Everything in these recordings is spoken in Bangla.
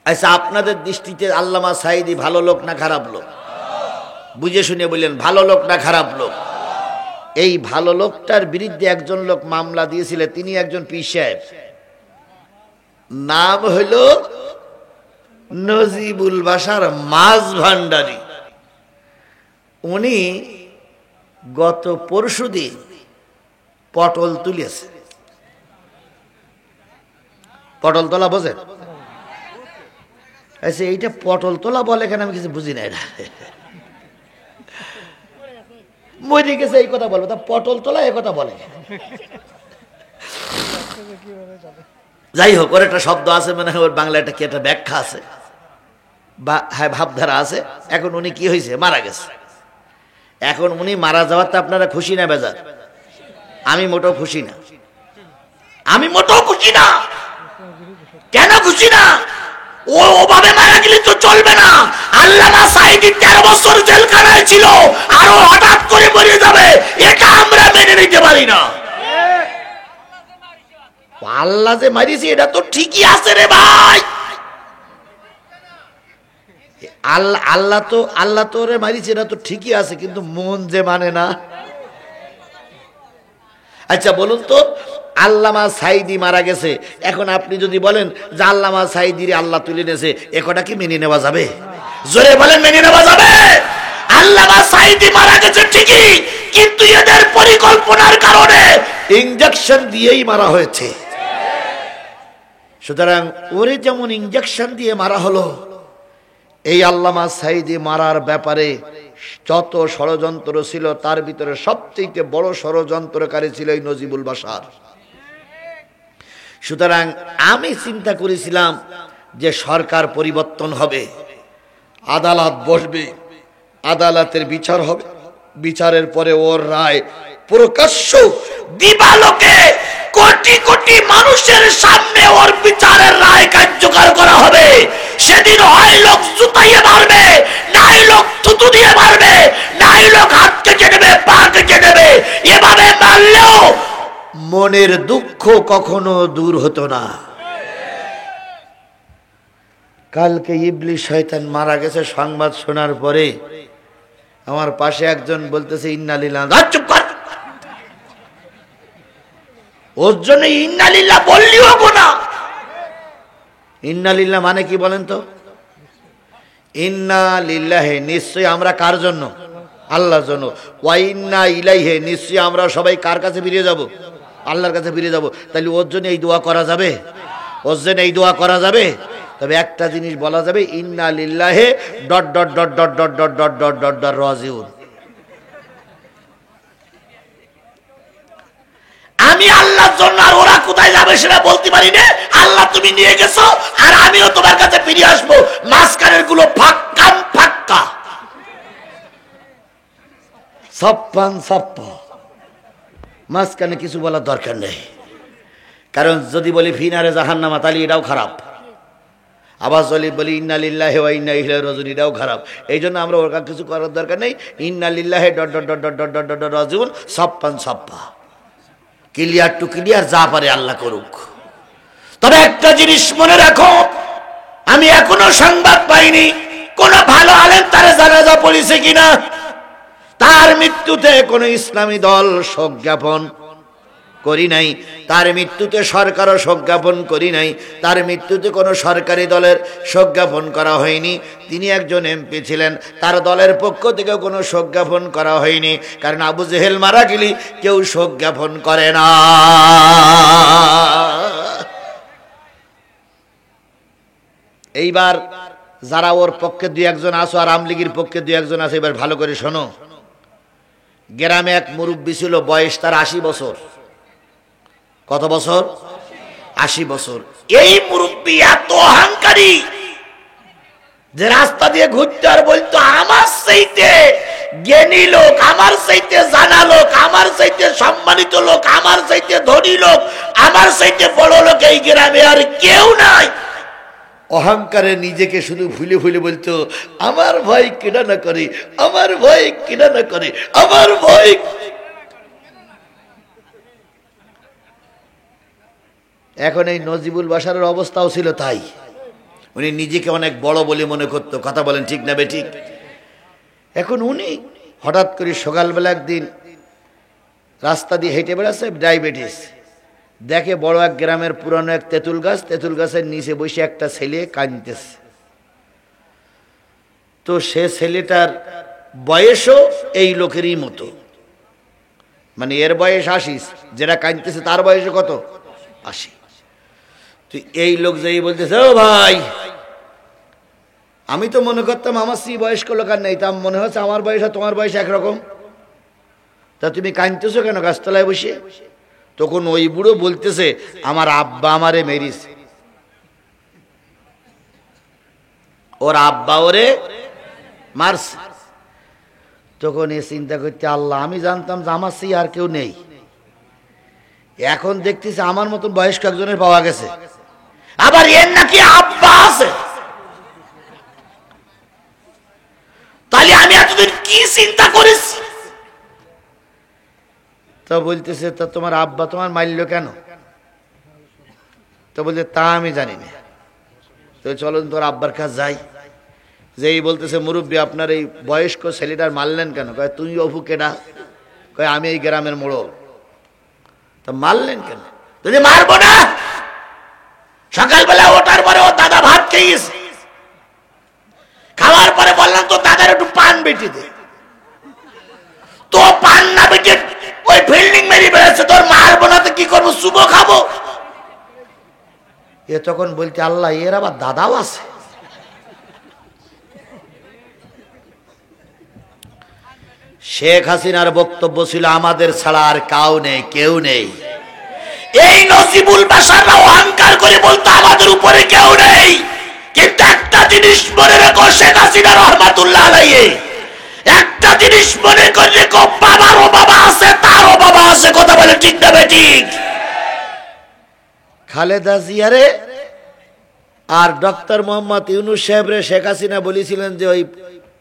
আচ্ছা, আপনাদের দৃষ্টিতে আল্লামা সাঈদী ভালো লোক না খারাপ লোক? বুঝে শুনে বললেন, ভালো লোক না খারাপ লোক? এই ভালো লোকটার বিরুদ্ধে একজন লোক মামলা দিয়েছিলেন, তিনি একজন পীর সাহেব, নাম হইল নজিবুল বাশার মাঝ ভান্ডারী। উনি গত পরশুদিন পটল তুলেছে। পটল তোলা বোঝেন? আচ্ছা, এইটা পটল তোলা বলে কেন আমি কিছু বুঝি না। এটা মরে গেছে এই কথা বলবো, তা পটল তোলা এই কথা বলে। যাই হোক, ওর একটা শব্দ আছে, মানে ওর বাংলা একটা কি একটা ব্যাখ্যা আছে বা হ্যাঁ ভাবধারা আছে। এখন উনি কি হয়েছে, মারা গেছে। এখন উনি মারা যাওয়াতে আপনারা খুশি না বেজার? আমি মোটেও খুশি না, আমি মোটেও খুশি না। কেন খুশি না? ও ওভাবে মারা গেলে তো চলবে না। আল্লামা সাঈদী 13 বছর জেলখানায় ছিল, আর ও হঠাৎ করে মরে যাবে, এটা আমরা মেনে নিতে পারি না। আল্লাহ যে মারিছে এটা তো ঠিকই আছে রে ভাই। আল্লাহ তো রে মারিছে, এটা তো ঠিকই আছে, কিন্তু মন যে মানে না। আচ্ছা বলুন তো, আল্লামা সাঈদী মারা গেছে, এখন আপনি যদি বলেন যে আল্লামা সাঈদীর আল্লাহ তুলে নিয়েছে, এ কথা কি মেনে নেওয়া যাবে? জোরে বলেন, মেনে নেওয়া যাবে? আল্লামা সাঈদী মারা গেছে ঠিকই, কিন্তু এদের পরিকল্পনার কারণে ইনজেকশন দিয়েই মারা হয়েছে। সুতরাং ওরে যেমন ইনজেকশন দিয়ে মারা হলো, এই আল্লামা সাঈদী মারার ব্যাপারে যত ষড়যন্ত্র ছিল, তার ভিতরে সবচেয়ে বড় ষড়যন্ত্রকারী ছিল এই নজিবুল বাশার। সুতরাং আমি চিন্তা করেছিলাম যে সরকার পরিবর্তন হবে, আদালত বসবে, আদালতের বিচার হবে, বিচারের পরে ওর রায় প্রকাশ্য দিবালোকে কোটি কোটি মানুষের সামনে ওর বিচারের রায় কার্যকর করা হবে। সেদিন হয় লোক জুতাইয়ে মারবে, নাই লোক থুতু দিয়ে মারবে, নাই লোক হাত কেটে নেবে, পা কেটে নেবে। এভাবে মারলেও মনের দুঃখ কখনো দূর হতো না। কালকে ইবলিস শয়তান মারা গেছে সংবাদ শোনার পরে আমার পাশে একজন বলতেছে ইন্না লিল্লাহ। চুপ কর, ওর জন্য ইন্না লিল্লাহ বললিও গোনা। ইন্না লিল্লাহ মানে কি বলেন তো? ইন্না লিল্লাহি, নিশ্চয়ই আমরা কার জন্য? আল্লাহর জন্য। ওয়া ইন্না ইলাইহি, নিশ্চয়ই আমরা সবাই কার কাছে ফিরে যাব? আল্লাহর কাছে ফিরে যাব। তাহলে ওর জন্য এই দোয়া করা যাবে? ওর জন্য এই দোয়া করা যাবে? তবে একটা জিনিস বলা যাবে, ইন্না লিল্লাহি dot dot dot dot dot dot dot dot dot dot রাজিউন। আমি আল্লাহর জন্য, আর ওরা কোথায় যাবে সেটা বলতে পারি না। আল্লাহ তুমি নিয়ে গেছো, আর আমিও তোমার কাছে ফিরে আসবো। মাঝখানের গুলো ফাক্কা ফাক্কা, সপ্পান সপ্পা, মাঝখানে কিছু বলার দরকার নেই। কারণ যদি বলি ফিনারে জাহান্নামা, তাহলে এটাও খারাপ। আবার যদি বলি ইন্না লিল্লাহি ওয়া ইন্না ইলাইহি রাজিউন, এটাও খারাপ। এই জন্য আমরা ওর কাছে কিছু করার দরকার নেই। ইন্না লিল্লাহি dot dot dot dot dot dot dot রাজিউন, সপ্পান সপ্পা, ক্লিয়ার টু ক্লিয়ার, যা পারে আল্লাহ করুক। তবে একটা জিনিস মনে রাখো, আমি এখনো সংবাদ পাইনি কোন ভালো আলেম তার জানাজা পড়েছে কিনা। তার মৃত্যুতে কোন ইসলামী দল শোক জ্ঞাপন করি নাই, তার মৃত্যুতে সরকারও শোক জ্ঞাপন করি নাই, তার মৃত্যুতে কোনো সরকারি দলের শোক জ্ঞাপন করা হয়নি। তিনি একজন এমপি ছিলেন, তার দলের পক্ষ থেকেও কোনো শোক জ্ঞাপন করা হয়নি। কারণ আবু জেহেল মারা গেলে কেউ শোক জ্ঞাপন করে না। এইবার যারা ওর পক্ষে দুই একজন আছো, আর আওয়ামী লীগের পক্ষে দুই একজন আছে, এবার ভালো করে শোনো। গ্রামে এক মুরব্বী ছিল, বয়স তার 80 বছর। কত বছর? 80 বছর। এই মুরব্বী এত অহংকারী যে রাস্তা দিয়ে ঘুরতে আর বলতো, আমার চাইতে জ্ঞানী লোক, আমার চাইতে জানা লোক, আমার চাইতে সম্মানিত লোক, আমার চাইতে ধনী লোক, আমার চাইতে বড় লোক এই গ্রামে আর কেউ নাই। অহংকারে নিজেকে শুধু ভুলে ভুলে বলতো, আমার ভয় কেনা না করে, আমার ভয় কেনা না করে, আমার ভয়। এখন এই নজিবুল বাশারের অবস্থাও ছিল তাই। উনি নিজেকে অনেক বড় বলে মনে করতো। কথা বলেন ঠিক না বেঠিক? এখন উনি হঠাৎ করে সকালবেলা একদিন রাস্তা দিয়ে হেঁটে বেড়াচ্ছে, ডায়াবেটিস দেখে বড় এক গ্রামের পুরানো এক তেঁতুল গাছ, তেঁতুল গাছের নিচে বসে একটা ছেলে কাঁদতেছে। তো সে ছেলেটার বয়সও এই লোকেরই মতো, মানে এর বয়স 80, যেটা কাঁদতেছে তার বয়স কত? 80। তো এই লোক যাই বলতেছে, ও ভাই, আমি তো মনে করতাম আমার সেই বয়স্ক লোক আর নেই, তা মনে হচ্ছে আমার বয়স আর তোমার বয়স একরকম, তা তুমি কাঁদতেছো কেন গাছতলায় বসে? তখন ওই বুড়ো বলতেছে, আমার আব্বা আমারে মেরিছে, ওর আব্বা ওরে মারছে। তখন এ চিন্তা করতে, আল্লাহ, আমি জানতাম যে আমার সেই আর কেউ নেই, এখন দেখতেছি আমার মতন বয়স্ক একজনের পাওয়া গেছে, আবার এর নাকি আব্বা আছে। তাহলে আমি এতদিন কি চিন্তা করেছি? তো বলতেছে, তা তোমার আব্বা তোমার মারলো কেন? তো বলছে, তা আমি জানি না। তো চলো তোর আব্বার কাছে যাই। যেই বলতেছে, মুরব্বী, আপনার এই বয়স্ক ছেলেটার মারলেন কেন? কয়, তুই অভু কেডা? কয়, আমি এই গ্রামের মোড়ল। তা মারলেন কেন? যদি মারবো না, সকালবেলা ওঠার পরে ও দাদা ভাত খেয়েছে, খাওয়ার পরে বললাম তো দাদার একটু পান বেটে দে, তো পান না বেটে ওই ফিল্ডিং মেরে বেড়াচ্ছে, তোর মারবো না তো কি করবো, শুভ খাবো। এ তখন বলতে, আল্লাহ, এর আবার দাদাও আছে। শেখ হাসিনার বক্তব্য ছিল, আমাদের ছাড়া আর কাউ নেই, কেউ নেই। এই নজিবুল বাশাররা অহংকার করে বলতো আমাদের উপরে কেউ নেই, কিন্তু একটা জিনিস মনে রেখো, শেখ হাসিনা রহমাতুল্লাহ আলাইহি একটা জিনিস মনে করে রেখো, বাবারও বাবা আছে, তারও বাবা আছে। কথা বলে ঠিক না বেঠিক? খালেদা জিয়ারে আর ডক্টর মোহাম্মদ ইউনূস সাহেবরে শেখ হাসিনা বলেছিলেন যে ওই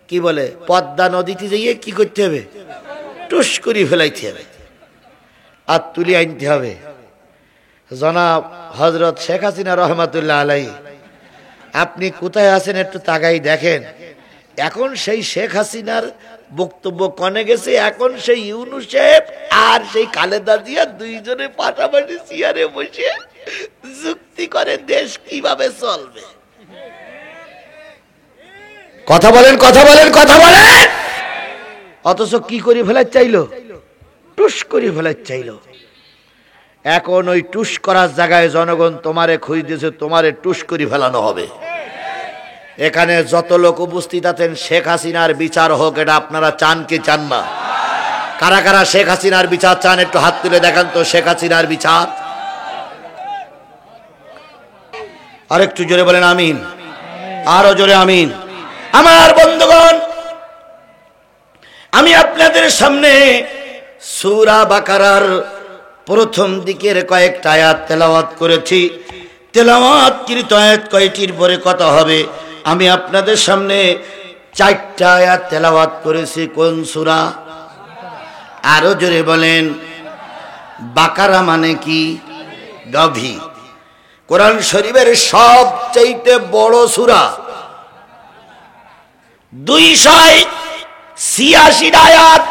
কি বলে পদ্মা নদীতে যাইয়ে কি করতে হবে, টুস করে ফেলাইতে হবে আর তুলে আনতে হবে। জনাব হযরত শেখ হাসিনা রহমাতুল্লাহ আলাইহি, আপনি কোথায় আছেন একটু তাকাই দেখেন। এখন সেই শেখ হাসিনার বক্তব্য কনে গেছে, এখন সেই ইউনূস সাহেব আর সেই খালেদা জিয়া দুইজনে পাশাপাশি চেয়ারে বসে যুক্তি করে দেশ কিভাবে চলবে। কথা বলেন, কথা বলেন, কথা বলেন। অথচ কি করে ফেলার চাইলো, টুস করে ফেলার চাইলো। এখন ওই টুস করার জায়গায় জনগণ তোমারে খুঁজতেছে, তোমারে টুস করে ফেলানো হবে। এখানে যত লোক উপস্থিত আছেন, শেখ হাসিনার বিচার হোক, এটা আপনারা চান কি চান না? কারা কারা শেখ হাসিনার বিচার চান একটু হাত তুলে দেখান তো। শেখ হাসিনার বিচার, আরেকটু জোরে বলেন আমিন, আরো জোরে আমিন। আমার বন্ধুগণ, আমি আপনাদের সামনে সূরা বাকারার প্রথম দিকের কয়েকটা আয়াত তেলাওয়াত করেছি। তেলাওয়াতকৃত আয়াত কয়টির পরে কথা হবে, আমি আপনাদের সামনে 4টা আয়াত তেলাওয়াত করেছি। কোন সূরা? আরো জোরে বলেন। বাকারা মানে কি? গাভী। কোরআন শরীফের সবচেয়ে বড় সূরা, 286 আয়াত।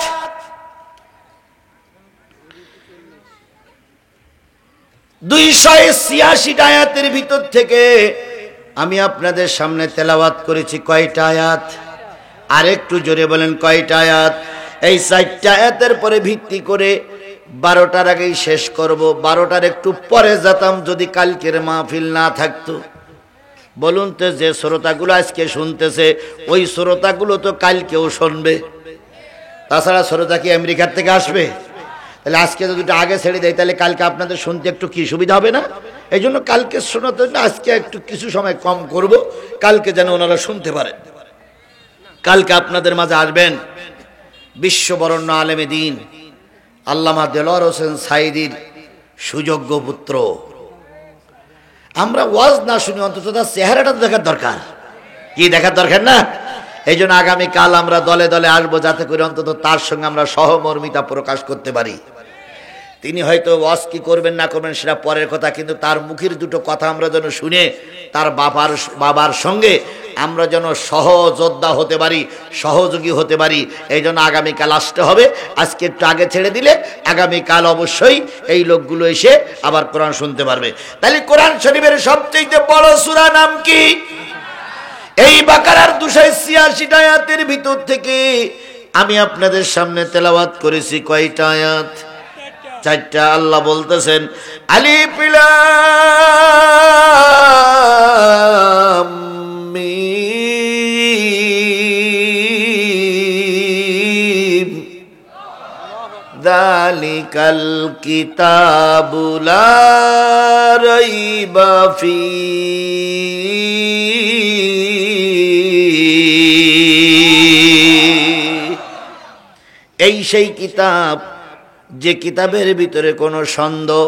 286 আয়াতের ভিতর থেকে আমি আপনাদের সামনে তেলাওয়াত করেছি কয়টা আয়াত? আর একটু জোরে বলেন কয়টা আয়াত? এই 4টা আয়াতের পরে ভিত্তি করে 12টার আগেই শেষ করব। 12টার একটু পরে যেতাম যদি কালকের মাহফিল না থাকতো। বলুন তো, যে শ্রোতাগুলো আজকে শুনতেছে ওই শ্রোতাগুলো তো কালকেও শুনবে। তাছাড়া শ্রোতা কি আমেরিকার থেকে আসবে? তাহলে আজকে যদি আগে ছেড়ে দেয়, তাহলে কালকে আপনাদের শুনতে একটু কি সুবিধা হবে না? এই জন্য কালকে শোনাতে আজকে একটু কিছু সময় কম করব, কালকে যেন ওনারা শুনতে পারেন। কালকে আপনাদের মাঝে আসবেন বিশ্ববরণ্য আলেমে দ্বীন আল্লামা দেলোয়ার হোসেন সাঈদীর সুযোগ্য পুত্র। আমরা ওয়াজ না শুনি, অন্তত তার চেহারাটা তো দেখার দরকার। কি দেখার দরকার না? এই জন্য আগামীকাল আমরা দলে দলে আসবো, যাতে করে অন্তত তার সঙ্গে আমরা সহমর্মিতা প্রকাশ করতে পারি। তিনি হয়তো ওয়াজ কি করবেন না করবেন সেটা পরের কথা, কিন্তু তার মুখের দুটো কথা আমরা যেন শুনে তার বাবার সঙ্গে আমরা যেন সহযোদ্ধা হতে পারি, সহযোগী হতে পারি। এই জন্য আগামীকাল আসতে হবে। আজকে একটু আগে ছেড়ে দিলে আগামীকাল অবশ্যই এই লোকগুলো এসে আবার কোরআন শুনতে পারবে। তাহলে কোরআন শরীফের সবচেয়ে বড় সূরা নাম কি? এই বাকারার 286 আয়াতের ভিতর থেকে আমি আপনাদের সামনে তেলাওয়াত করেছি কয়টা আয়াত? 4টা। আল্লাহ বলতেছেন আলিফ লাম মিম যালিকাল কিতাবু লা রাইবা ফীহি। এই সেই কিতাব যে কিতাবের ভিতরে কোনো সন্দেহ,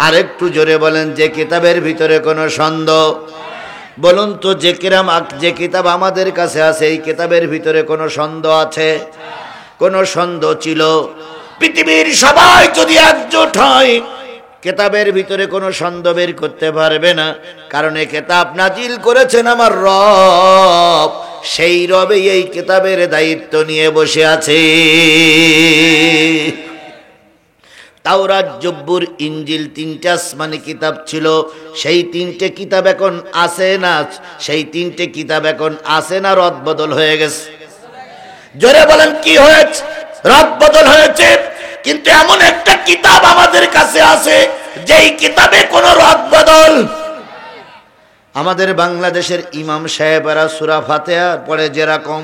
আরেকটু জোরে বলেন, যে কিতাবের ভিতরে কোনো সন্দেহ। বলুন তো যে কিতাব আমাদের কাছে আছে এই কিতাবের ভিতরে কোনো সন্দেহ আছে? কোনো সন্দেহ ছিল? পৃথিবীর সবাই যদি একজোট হয় কিতাবের ভিতরে কোনো সন্দেহ বের করতে পারবে না, কারণ এই কিতাব নাজিল করেছেন আমার রব। সেই রবে এই কিতাবের দায়িত্ব নিয়ে বসে আছে। তাওরাত, জব্বুর, ইনজিল 3টে আসমানি কিতাব ছিল। সেই 3টে কিতাব এখন আছে না? সেই 3টে কিতাব এখন আছে না রদ বদল হয়ে গেছে? জোরে বলেন কি হয়েছে? রদ বদল হয়েছে। কিন্তু এমন একটা কিতাব আমাদের কাছে আছে যেই কিতাবে কোনো রদ বদল। আমাদের বাংলাদেশের ইমাম সাহেবেরা সূরা ফাতিহা পড়ে যেরকম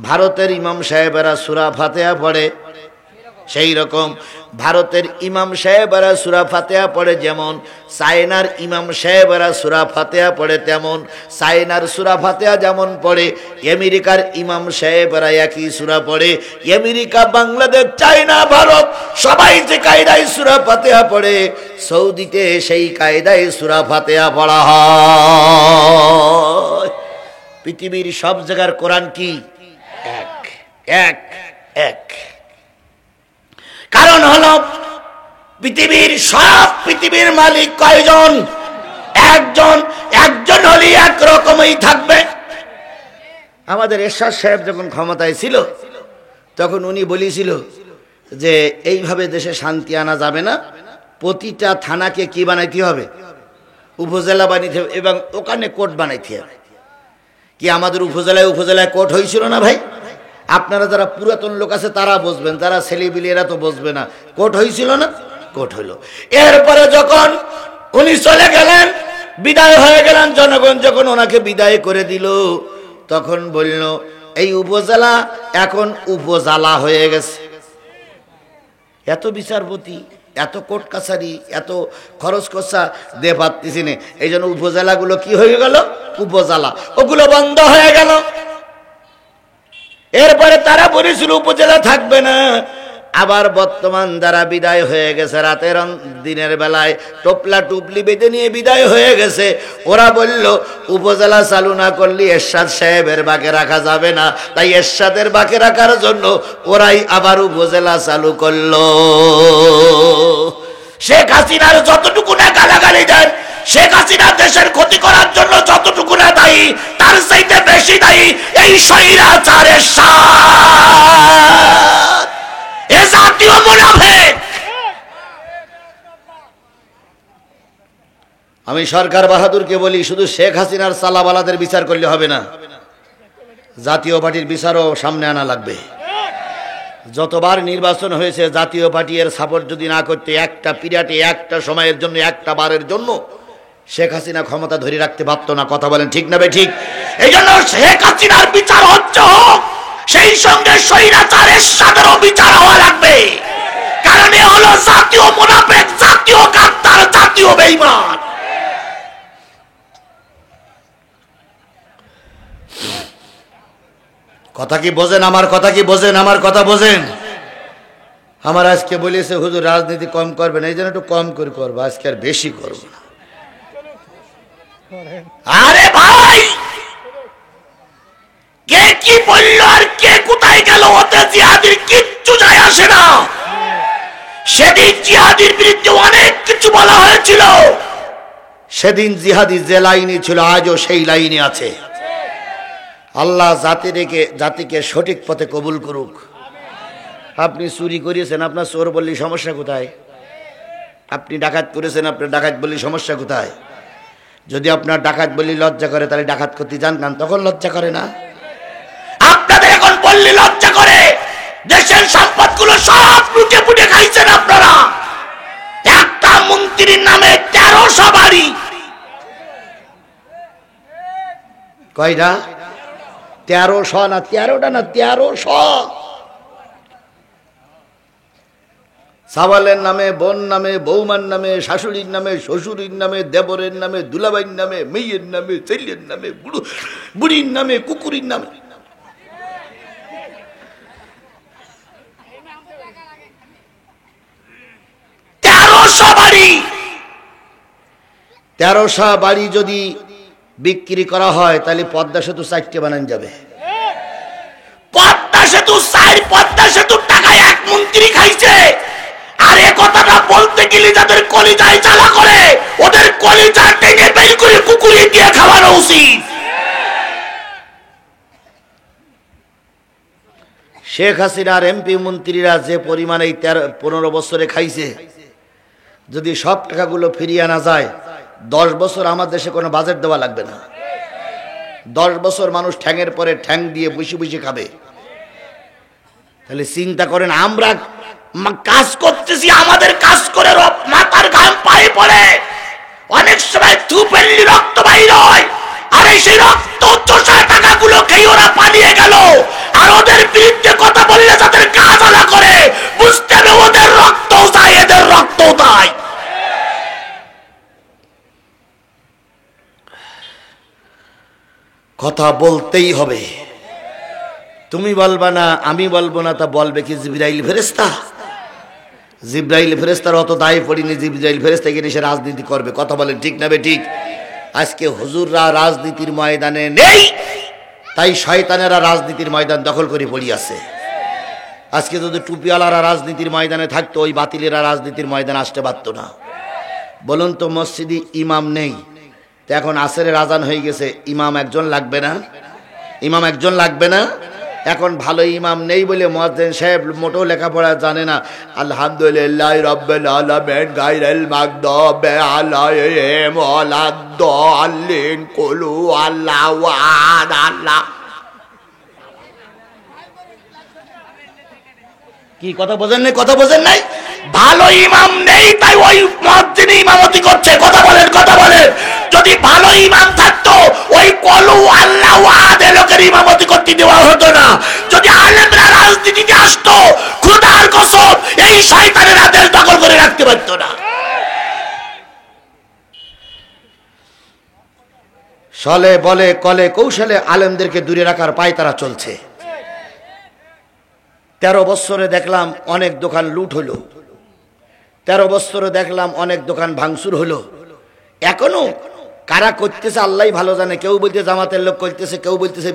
ভারতের ইমাম সাহেবেরা সূরা ফাতিহা পড়ে, সেই রকম ভারতের ইমাম সাহেবেরা সূরা ফাতিহা পড়ে যেমন চায়নার ইমাম সাহেবেরা সূরা ফাতিহা পড়ে তেমন। চায়নার সূরা ফাতিহা যেমন পড়ে আমেরিকার ইমাম সাহেবেরা একই সূরা পড়ে। আমেরিকা, বাংলাদেশ, চায়না, ভারত সবাই যে কায়দায় সূরা ফাতিহা পড়ে, সৌদিতে সেই কায়দায় সূরা ফাতিহা পড়া হয়। পৃথিবীর সব জায়গার কোরআন কি এক এক এক। কারণ হলো পৃথিবীর মালিক কয়জন? একজন। একজন হলে একরকমই থাকবে। আমাদের এরশাদ সাহেব যখন ক্ষমতায় ছিল তখন উনি বলেছিল যে এইভাবে দেশে শান্তি আনা যাবে না, প্রতিটা থানাকে কি বানাইতে হবে? উপজেলা বানাইতে হবে এবং ওখানে কোর্ট বানাইতে হবে। কি আমাদের উপজেলায় কোর্ট হয়েছিল না ভাই? আপনারা যারা পুরাতন লোক আছে তারা বুঝবেন, যারা ছেলেবিলিয়েরা তো বুঝবে না। কোর্ট হয়েছিল না? কোর্ট হইল। এরপরে যখন উনি চলে গেলেন, বিদায় হয়ে গেলেন, জনগণ যখন ওনাকে বিদায় করে দিল তখন বলল এই উপজেলা এখন উপজেলা হয়ে গেছে। এত বিচারপতি, এত কোর্ট কাছারি, এত খরচ খরচা দে পারতেছি না, এই জন্য উপজেলাগুলো কি হয়ে গেল? উপজেলা। ওগুলো বন্ধ হয়ে গেল। এরপরে তারা বলেছিল উপজেলা থাকবে না। আবার বর্তমান যারা বিদায় হয়ে গেছে রাতের দিনের বেলায় টোপলা টুপলি বেঁধে নিয়ে বিদায় হয়ে গেছে, ওরা বলল উপজেলা চালু না করলে এরশাদ সাহেবের বাকে রাখা যাবে না, তাই এরশাদের বাকে রাখার জন্য ওরাই আবার উপজেলা চালু করলো। শেখ হাসিনার যতটুকু না গালাগালি দেন, শেখ হাসিনা দেশের ক্ষতি করার জন্য যতটুকু না দায়ী, তার চাইতে বেশি দায়ী এই স্বৈরাচারের এরশাদ, এ জাতীয় মুনাফিক। আমি সরকার বাহাদুরকে বলি, শুধু শেখ হাসিনার সালাবালাদের বিচার করলে হবে না, জাতীয় পার্টির বিচারও সামনে আনা লাগবে। যতবার নির্বাচন হয়েছে জাতীয় পার্টি এর সাপোর্ট যদি না করতে, একটা পিরিয়ডে, একটা সময়ের জন্য, একটা বারের জন্য শেখ হাসিনা ক্ষমতা ধরে রাখতে পারতো না। কথা বলেন ঠিক না বে ঠিক? এই জন্য শেখ হাসিনার বিচার হচ্ছে হোক, সেই সঙ্গে স্বৈরাচার এরশাদেরও বিচার হওয়া লাগবে। কারণ এ হলো জাতীয় মুনাফিক, জাতীয় গাদ্দার, জাতীয় বেঈমান। কথা কি বোঝেন? আমার কথা কি বোঝেন? আমার কথা বোঝেন? আমার আজকে বলেছে হুজুর রাজনীতি কম করবেন, এই জন্য একটু কম করে করবো, আজকে আর বেশি করবো না। আরে ভাই, কে কি বলল আর কে কোথায় গেল, ওতে জিহাদির কিচ্ছু যায় আসে না। সেদিন জিহাদির বিরুদ্ধে অনেক কিছু বলা হয়েছিল। সেদিন জিহাদি যে লাইনে ছিল আজও সেই লাইনে আছে। আল্লাহ জাতিকে সঠিক পথে কবুল করুক। আপনি চুরি করেছেন, আপনার চোর বললি সমস্যা কোথায়? আপনি ডাকাত করেছেন, আপনার ডাকাত বললি সমস্যা কোথায়? যদি আপনার ডাকাত বললি লজ্জা করে, তাহলে ডাকাত করতে যান না, তখন লজ্জা করে না? আপনাদের এখন বললি লজ্জা করে। দেশের সম্পদগুলো সব লুটে পুটে খাইছেন আপনারা। একটা মন্ত্রীর নামে 1300 বাড়ি। কয়টা? 1300 না 13টা না 1300। সাওয়ালের নামে, বোন নামে, বৌমার নামে, শাশুড়ির নামে, শ্বশুরের নামে, দেবরের নামে, দুলাভাইয়ের নামে, মেয়ের নামে, ছেলের নামে, বুড়ির নামে, কুকুরের নামে। 1300 বাড়ি। 1300 বাড়ি যদি বিক্রি করা হয়, তাহলে পদ্মা সেতু 4টে বানানো যাবে। পদ্মা সেতু 4 পদ্মা সেতুর টাকায় এক মন্ত্রী খাইছে। আর এ কথাটা বলতে গেলে যাদের কলিজায় জ্বালা করে, ওদের কলিজা টেনে বের করে কুকুরে দিয়ে খাওয়ানো উচিত। শেখ হাসিনার এমপি মন্ত্রীরা যে পরিমাণে 15 বছরে খাইছে, যদি সব টাকাগুলো ফিরিয়ে আনা যায়, 10 বছর আমার দেশে কোনো বাজেট দেওয়া লাগবে না। 10 বছর মানুষ ঠ্যাঙের পরে ঠ্যাং দিয়ে বসে বসে খাবে। তাহলে চিন্তা করেন, আমরা কাজ করতেছি, আমাদের কাজ করে মাথার ঘাম পায়ে পড়ে, অনেক সময় থুপেলি রক্ত বাইর হয়, আর সেই রক্ত চোষা টাকাগুলো খেয়ে ওরা পালিয়ে গেল। আর ওদের বিরুদ্ধে কথা বললে যাদের কাজ আলা করে, বুঝতে হবে ওদের রক্ত চাই, এদের রক্ত চাই। কথা বলতেই হবে। তুমি বলবা না, আমি বলবো না, তা বলবে কি জিবরাইল ফেরেশতা? জিবরাইল ফেরেশতার অত দায় পড়িনি। জিবরাইল ফেরেশতা গিয়ে সে রাজনীতি করবে। কথা বলেন ঠিক না বেঠিক? আজকে হুজুররা রাজনীতির ময়দানে নেই, তাই শয়তানেরা রাজনীতির ময়দান দখল করে পড়ি আছে। আজকে যদি টুপিওয়ালারা রাজনীতির ময়দানে থাকতো, ওই বাতিলেরা রাজনীতির ময়দানে আসতে পারত না। বলুন তো, মসজিদে ইমাম নেই, তো এখন আসরের আজান হয়ে গেছে, ইমাম একজন লাগবে না? ইমাম একজন লাগবে না? এখন ভালো ইমাম নেই বলে মুয়াজ্জিন সাহেব মোটেও লেখাপড়া জানে না। আলহামদুলিল্লাহ রাব্বিল আলামিন গায়রিল মাগদুবি আলাইহিম ওয়ালাদ-দাল্লিন কুলু আল্লাহু আহাদ। আল্লাহ কি কথা বোঝেন নাই? কথা বোঝেন নাই? ভালো ইমাম নেই, তাই ওই মুয়াজ্জিন ইমামতি করছে। কথা বলেন, কথা বলেন। যদি ভালো ইমাম থাকতো, ওই কলু আল্লাহু আহাদ লোকের ইমামতি করতে দেওয়া হতো না। যদি আলেমরা রাজনীতিতে আসতো, খোদার কসম এই শয়তানেরা দেশ দখল করে রাখতে পারতো না। সলে বলে কলে কৌশলে আলেমদেরকে দূরে রাখার পায়তারা চলছে। 13 বছরে দেখলাম অনেক দোকান লুট হলো। 13 বছরে দেখলাম অনেক দোকান ভাঙচুর হলো। এখনো কারা করতেছে আল্লাহ ভালো জানে। কেউ বলতে জামাতের লোক করতেছে, কেউ বলতেছে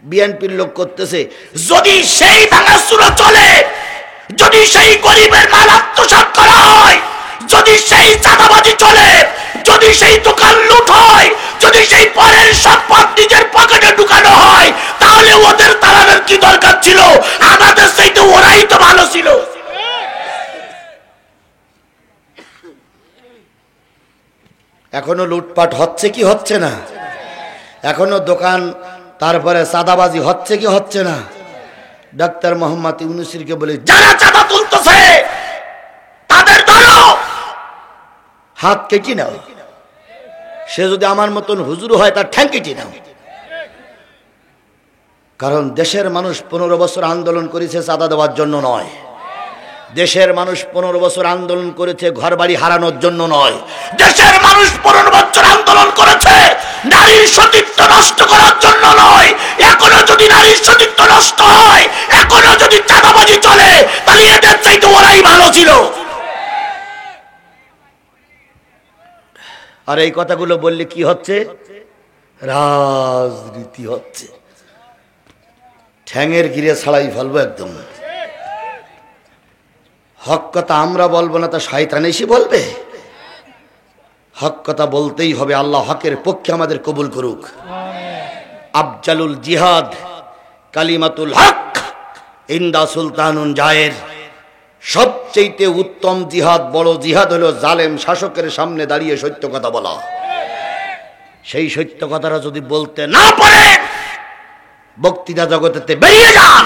বিএনপির লোক করতেছে। যদি সেই ভাঙচুর চলে, যদি সেই গরিবের মাল আত্মসাৎ করা হয়, যদি সেই চাঁদাবাজি চলে, যদি সেই দোকান লুট হয়, যদি সেই পরের সম্পদ নিজের পকেটে ঢুকানো হয়, তাহলে ওদের তাড়ানোর কি দরকার ছিল? আমাদের চাইতে ওরাই তো ভালো ছিল। এখনো লুটপাট হচ্ছে কি হচ্ছে না? এখনো দোকান, তারপরে চাঁদাবাজি হচ্ছে কি হচ্ছে না? ডাক্তার মোহাম্মদ ইউনূসকে বলে, যারা চাঁদা তুলতেছে তাদের ধরো, হাত কেটে নাও। সে যদি আমার মতন হুজুর হয়, তার ঠ্যাং কেটে নাও। কারণ দেশের মানুষ 15 বছর আন্দোলন করেছে চাঁদা দেওয়ার জন্য নয়। দেশের মানুষ 15 বছর আন্দোলন করেছে ঘর বাড়ি হারানোর জন্য নয়। দেশের মানুষ 15 বছর আন্দোলন করেছে নারীর সতীত্ব নষ্ট করার জন্য নয়। এখনো যদি নারীর সতীত্ব নষ্ট হয়, এখনো যদি চাঁদাবাজি চলে, তাহলে এদের চাইতে ওরাই ভালো ছিল। আর এই কথাগুলো বললে কি হচ্ছে? রাজনীতি হচ্ছে। ঠ্যাঙের গিরে ছাড়াই ফেলবো একদম। হক কথা আমরা বলবো না, তা শয়তান এসে বলবে? হক কথা বলতেই হবে। আল্লাহ হকের পক্ষে আমাদের কবুল করুক। আফজালুল জিহাদ কালিমাতুল হক ইনদা সুলতানুন জায়ের। সবচেয়ে উত্তম জিহাদ, বড় জিহাদ হলো জালেম শাসকের সামনে দাঁড়িয়ে সত্য কথা বলা। সেই সত্য কথাটা যদি বলতে না পারে বক্তৃতা জগতেতে বেরিয়ে যান।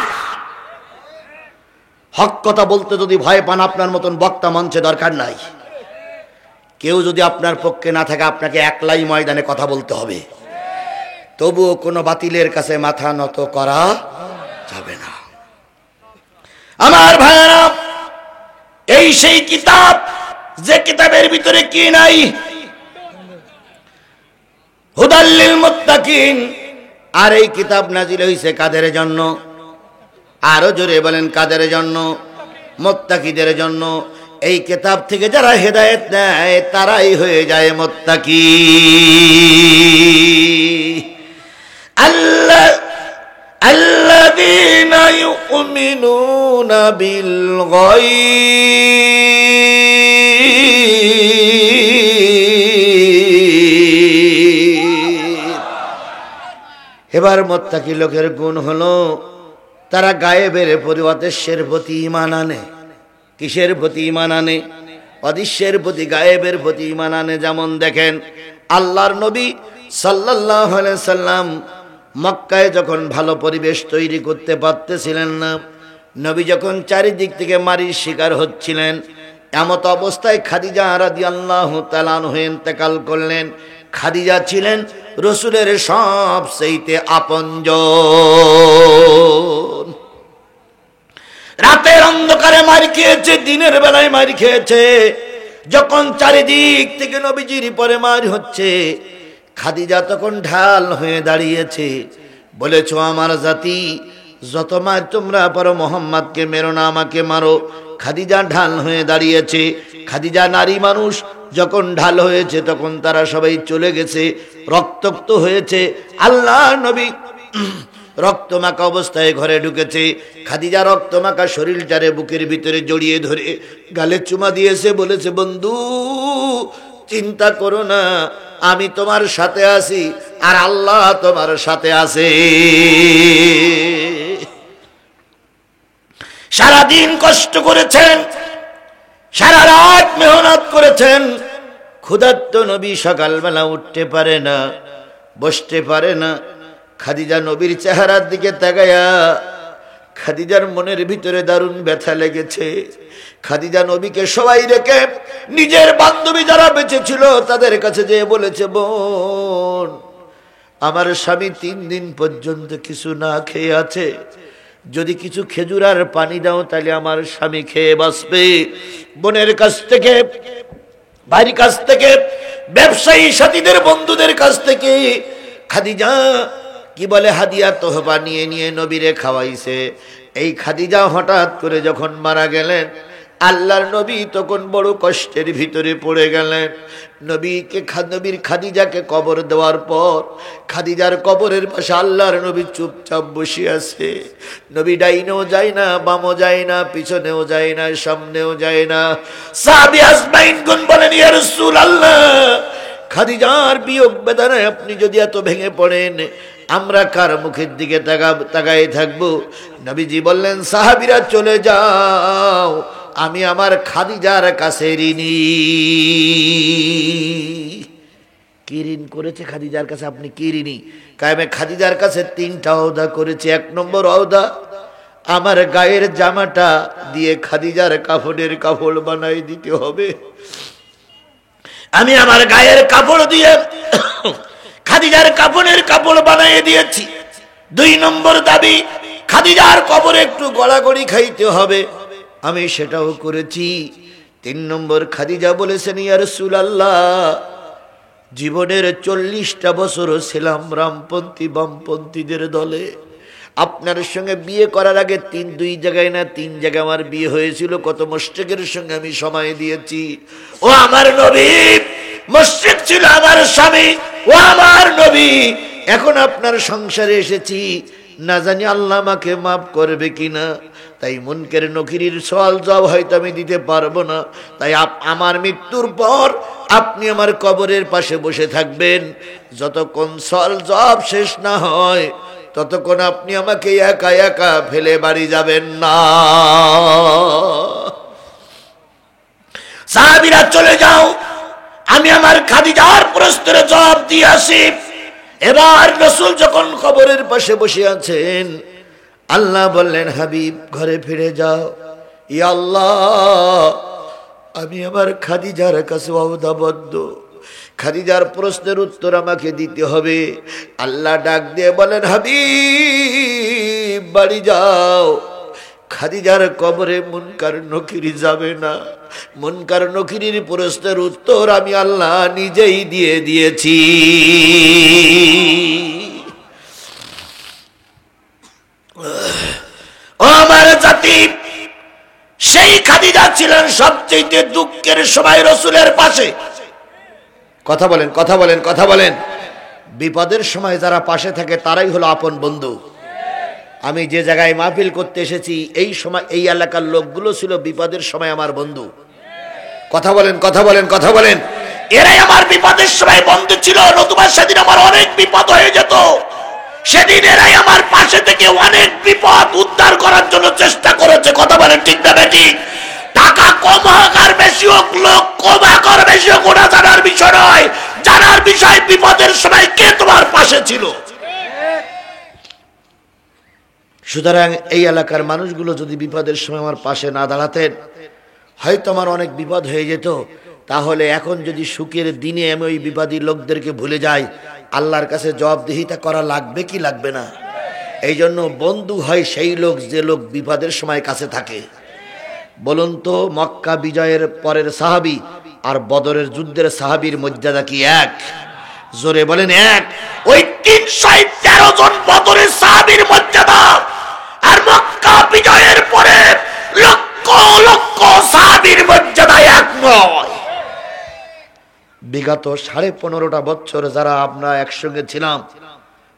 হক কথা বলতে যদি ভয় পান, আপনার মতন বক্তা মঞ্চে দরকার নাই। কেউ যদি আপনার পক্ষে না থাকে, আপনাকে একলাই ময়দানে কথা বলতে হবে। তবুও কোনো বাতিলের কাছে মাথা নত করা যাবে না। আমার ভাইয়েরা, এই সেই কিতাব যে কিতাবের ভিতরে কি নাই? হুদাল লিল মুত্তাকিন। আর এই কিতাব নাজিল হইছে কাদের জন্য? আরো জোরে বলেন, কাদের জন্য? মুত্তাকিদের জন্য। এই কিতাব থেকে যারা হেদায়েত নেয় তারাই হয়ে যায় মুত্তাকি। আল্লাযীনা ইউমিনুনা বিল গায়ব। এবার মুত্তাকি লোকের গুণ হলো তারা গায়েবের পরিবর্তের প্রতি ঈমান আনে। কিসের প্রতি ঈমান আনে? অদৃশ্যের প্রতি, গায়েবের প্রতি ঈমান আনে। যেমন দেখেন, আল্লাহর নবী সাল্লাল্লাহু আলাইহি সাল্লাম মক্কায় যখন ভালো পরিবেশ তৈরি করতে পারতেছিলেন না, নবী যখন চারিদিক থেকে মারির শিকার হচ্ছিলেন, এমত অবস্থায় খাদিজা রাদিয়াল্লাহু তাআলা আনহা ইন্তেকাল করলেন। খাদিজা ছিলেন রাসূলের সবচেয়ে আপনজন। রাতের অন্ধকারে মার খেয়েছে, দিনের বেলায় মার খেয়েছে। যখন চারিদিক থেকে নবীজির পরে মার হচ্ছে, খাদিজা তখন ঢাল হয়ে দাঁড়িয়েছে। বলেছ, আমার জাতি যত মার তোমরা পারো, মোহাম্মদকে মেরো না, আমাকে মারো। খাদিজা ঢাল হয়ে দাঁড়িয়েছে। খাদিজা নারী মানুষ, যখন ঢাল হয়েছে তখন তারা সবাই চলে গেছে, রক্তাক্ত হয়েছে। আল্লাহ নবী রক্তমাখা অবস্থায় ঘরে ঢুকেছে। খাদিজা রক্তমাখা শরীরটারে বুকের ভিতরে জড়িয়ে ধরে গালে চুমা দিয়েছে, বলেছে, বন্ধু চিন্তা করো না, আমি তোমার সাথে আছি আর আল্লাহ তোমার সাথে আছে। সারাদিন কষ্ট করেছেন, সারা রাত মেহনত করেছেন। ক্ষুধার্ত নবী সকালবেলা উঠতে পারে না, বসতে পারে না। খাদিজা নবীর চেহারার দিকে তাকায়া খাদিজার মনের ভিতরে দারুণ ব্যথা লেগেছে। খাদিজা নবীকে সবাই রেখে নিজের বান্ধবী যারা বেঁচে ছিল তাদের কাছে যেয়ে বলেছে, বোন, আমার স্বামী 3 দিন পর্যন্ত কিছু না খেয়ে আছে, যদি কিছু খেজুর আর পানি দাও তাহলে আমার স্বামী খেয়ে বাঁচবে। বোনের কাছ থেকে, ভাইয়ের কাছ থেকে, ব্যবসায়ী সাথীদের বন্ধুদের কাছ থেকে খাদিজা কি বলে হাদিয়া তোহফা নিয়ে নিয়ে নবীরে খাওয়াইছে। এই খাদিজা হঠাৎ করে যখন মারা গেলেন, আল্লাহর নবী তখন বড় কষ্টের ভিতরে পড়ে গেলেন। নবীর খাদিজাকে কবর দেওয়ার পর খাদিজার কবরের পাশে আল্লাহর নবী চুপচাপ বসে আছে। নবী ডাইনেও যায় না, বামও যায় না, পিছনেও যায় না, সামনেও যায় না। সাহাবী আজমাইন গুন বলেন, ইয়া রাসূলুল্লাহ, খাদিজার বিয়োগ বেদনায় আপনি যদি এত ভেঙে পড়েন, আমরা কার মুখের দিকে তাকায় থাকবো? নবীজি বললেন, সাহাবীরা চলে যাও, আমি আমার খাদিজার কাছে ঋণী। কি ঋণ করেছে খাদিজার কাছে? আপনি কি ঋণী? কায়েমে খাদিজার কাছে 3টা ওয়াদা করেছে। 1 নম্বর ওয়াদা, আমার গায়ের জামাটা দিয়ে খাদিজার কাফনের কাপড় বানাই দিতে হবে। আমি আমার গায়ের কাপড় দিয়ে খাদিজার কাফনের কাপড় বানিয়ে দিয়েছি। 2 নম্বর দাবি, খাদিজার কবরে একটু গড়াগড়ি খাইতে হবে, আমি সেটাও করেছি। 3 নম্বর, খাদিজা বলেছেন, ইয়া রাসূলুল্লাহ, জীবনের 40টা বছর ছিলাম রামপন্থী বামপন্থীদের দলে। আপনার সঙ্গে বিয়ে করার আগে 2 জায়গায় না 3 জায়গায় আমার বিয়ে হয়েছিল। কত মুশরিকের সঙ্গে আমি সময় দিয়েছি। ও আমার নবী, মুশরিক ছিল আমার স্বামী, ও আমার নবী, এখন আপনার সংসারে এসেছি, না জানি আল্লাহ আমাকে মাফ করবে কিনা। তাই মুনকার নকিরের সওয়াল জবাব হয়তো আমি দিতে পারবো না। তাই আমার মৃত্যুর পর আপনি আমার কবরের পাশে বসে থাকবেন, যতক্ষণ সওয়াল জবাব শেষ না হয় ততক্ষণ আপনি আমাকে একা একা ফেলে বাড়ি যাবেন না। সাহাবীরা চলে যাও, আমি আমার খাদিজার প্রশ্নের জবাব দিয়ে আসি। এবার রাসূল যখন কবরের পাশে বসে আছেন, আল্লাহ বললেন, হাবিব ঘরে ফিরে যাও। ইয়া আল্লাহ, আমি আমার খাদিজার কাছে ওয়াদাবদ্ধ, খাদিজার প্রশ্নের উত্তর আমাকে দিতে হবে। আল্লাহ ডাক দিয়ে বলেন, হাবিব বাড়ি যাও। খাদিজার কবরে মুনকার নকির যাবে না। মুনকার নকিরের প্রশ্নের উত্তর আমি আল্লাহ নিজেই দিয়ে দিয়েছি। ও আমার জাতি, সেই খাদিজা ছিলেন সবচেয়ে দুঃখের সময় রাসূলের পাশে। কথা বলেন, কথা বলেন, কথা বলেন। বিপদের সময় যারা পাশে থাকে তারাই হলো আপন বন্ধু। আমি যে জায়গায় মাহফিল করতে এসেছি, এই সময় এই এলাকার লোকগুলো ছিল বিপদের সময় আমার বন্ধু। কথা বলেন, কথা বলেন, কথা বলেন। এরাই আমার বিপদের সময় বন্ধু ছিল, নতুবা সেদিন আমার অনেক বিপদ হয়ে যেত। সেদিন এরাই আমার পাশে থেকে অনেক বিপদ উদ্ধার করার জন্য চেষ্টা করেছে। কথা বলেন ঠিক না বেঠিক? টাকা কম হোক আর বেশি হোক, লোক কম হোক আর বেশি হোক, ওটা জানার বিষয় নয়। জানার বিষয় বিপদের সময় কে তোমার পাশে ছিল। সুতরাং এই এলাকার মানুষগুলো যদি বিপদের সময় আমার পাশে না দাঁড়াতেন, হয়তো আমার অনেক বিপদ হয়ে যেত। তাহলে এখন যদি সুখের দিনে আমি ওই বিপদী লোকদেরকে ভুলে যাই, আল্লাহর কাছে জবাবদিহিতা করা লাগবে কি লাগবে না? এই জন্য বন্ধু হয় সেই লোক যে লোক বিপদের সময় কাছে থাকে। বলুন তো, মক্কা বিজয়ের পরের সাহাবী আর বদরের যুদ্ধের সাহাবীর মর্যাদা কি এক? জোরে বলেন এক। ওই 313 জন বদরের সাহাবীর মর্যাদা আর মক্কা বিজয়ের পরে লক্ষ লক্ষ সাহাবীর মর্যাদা এক নয়। বিগত 15.5 বছর যারা আমরা একসঙ্গে ছিলাম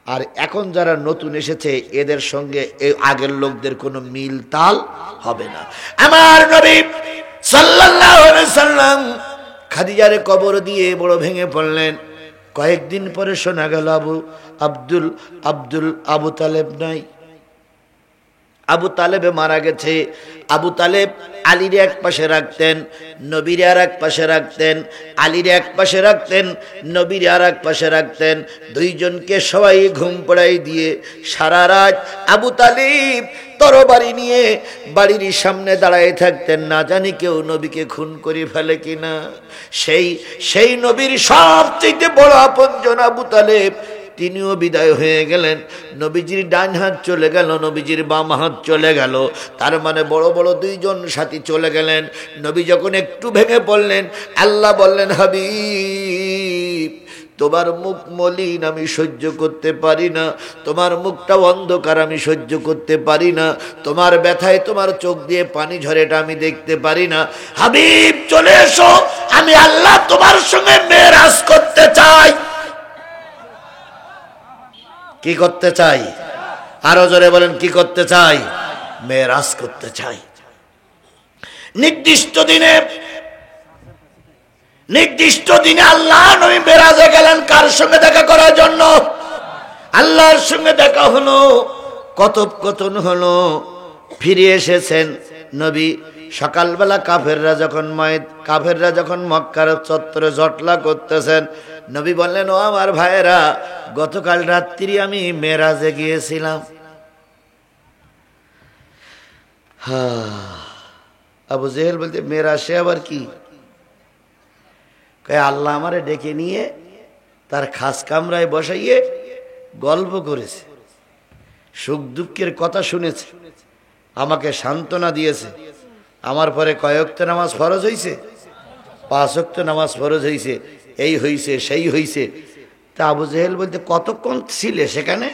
আর এখন যারা নতুন এসেছে, এদের সঙ্গে এই আগের লোকদের কোনো মিল তাল হবে না। আমার নবী সাল্লাল্লাহু আলাইহি সাল্লাম খাদিজার কবর দিয়ে বড় ভেঙে পড়লেন। কয়েকদিন পরে শোনা গেল আবু তালেব নাই, আবু তালেবে মারা গেছে। আবু তালেব আলীর এক পাশে রাখতেন, নবীর আর এক পাশে রাখতেন। আলীর এক পাশে রাখতেন, নবীর আর এক পাশে রাখতেন। দুইজনকে সবাই ঘুম পড়াই দিয়ে সারা রাত আবু তালেব তরবারি নিয়ে বাড়ির সামনে দাঁড়ায় থাকতেন, না জানি কেউ নবীকে খুন করে ফেলে কিনা। সেই নবীর সবচেয়ে বড় আপনজন আবু তালেব, তিনিও বিদায় হয়ে গেলেন। নবীজির ডান হাত চলে গেল, নবীজির বাম হাত চলে গেল। তার মানে বড় বড় দুইজন সাথী চলে গেলেন। নবী যখন একটু ভেঙে পড়লেন, আল্লাহ বললেন, হাবিব তোমার মুখ মলিন আমি সহ্য করতে পারি না, তোমার মুখটা অন্ধকার আমি সহ্য করতে পারি না, তোমার ব্যথায় তোমার চোখ দিয়ে পানি ঝরে এটা আমি দেখতে পারি না। হাবিব চলে এসো, আমি আল্লাহ তোমার সঙ্গে মেরাজ করতে চাই। কি করতে চাই? আরো জোরে বলেন, কি করতে চাই? মেরাজ করতে চাই। নির্দিষ্ট দিনে আল্লাহ নবী মেরাজে গেলেন। কার সঙ্গে দেখা করার জন্য? আল্লাহর সঙ্গে দেখা হলো, কথোপকথন হলো, ফিরে এসেছেন নবী। সকালবেলা কাফেররা যখন মক্কার চত্বরে জটলা করতেছেন, নবী বললেন, ও আমার ভাইয়েরা, গতকাল রাত্রি আমি মেরাজে গিয়েছিলাম। আবু জেহেল বলতে, মেরাজ সে আবার কি? আল্লাহ আমারে ডেকে নিয়ে তার খাস কামরায় বসাইয়ে গল্প করেছে, সুখ দুঃখের কথা শুনেছে, আমাকে সান্ত্বনা দিয়েছে। আমার পরে কয় ওয়াক্ত নামাজ ফরজ হয়েছে? 5 ওয়াক্ত নামাজ ফরজ হয়েছে, এই হইছে সেই হইছে। তা আবু জেহেল বলতে, কতক্ষণ ছিলে সেখানে?